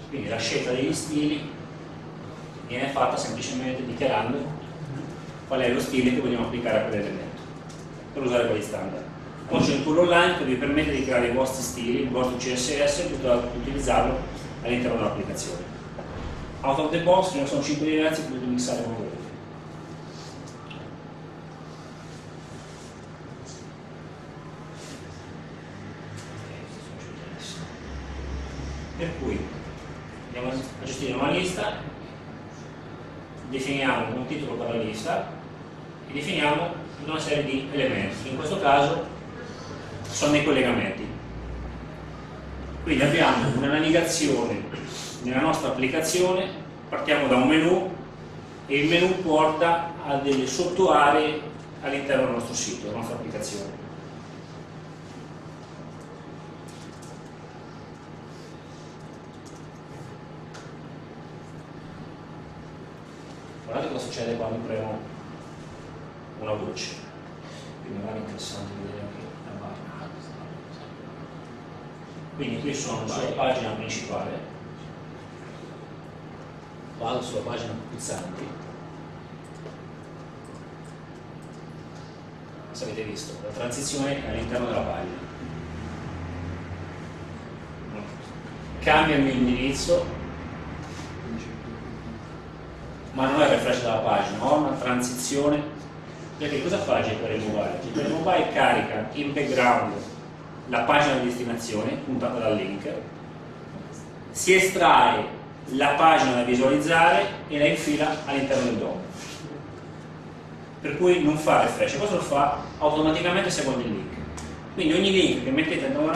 Quindi la scelta degli stili viene fatta semplicemente dichiarando qual è lo stile che vogliamo applicare a quell'elemento per usare quelli standard. Poi c'è il tool online che vi permette di creare i vostri stili, il vostro CSS e utilizzarlo all'interno dell'applicazione. Out of the box ce ne sono 5 diversi che potete mixare con voi. Per cui andiamo a gestire una lista, definiamo un titolo per la lista e definiamo una serie di elementi, in questo caso sono i collegamenti. Quindi abbiamo una navigazione nella nostra applicazione, partiamo da un menu e il menu porta a delle sottoaree all'interno del nostro sito, della nostra applicazione. Guardate cosa succede quando premo una voce, quindi magari è interessante vedere anche la barra. Quindi qui sono sulla pagina principale, vado sulla pagina pulsanti, se avete visto, la transizione è all'interno della pagina, cambia il mio indirizzo, ma non è refresh della pagina, ho una transizione, perché cosa fa jQuery Mobile? jQuery Mobile carica in background la pagina di destinazione puntata dal link, si estrae la pagina da visualizzare e la infila all'interno del DOM, per cui non fa refresh, questo lo fa automaticamente secondo il link. Quindi ogni link che mettete da una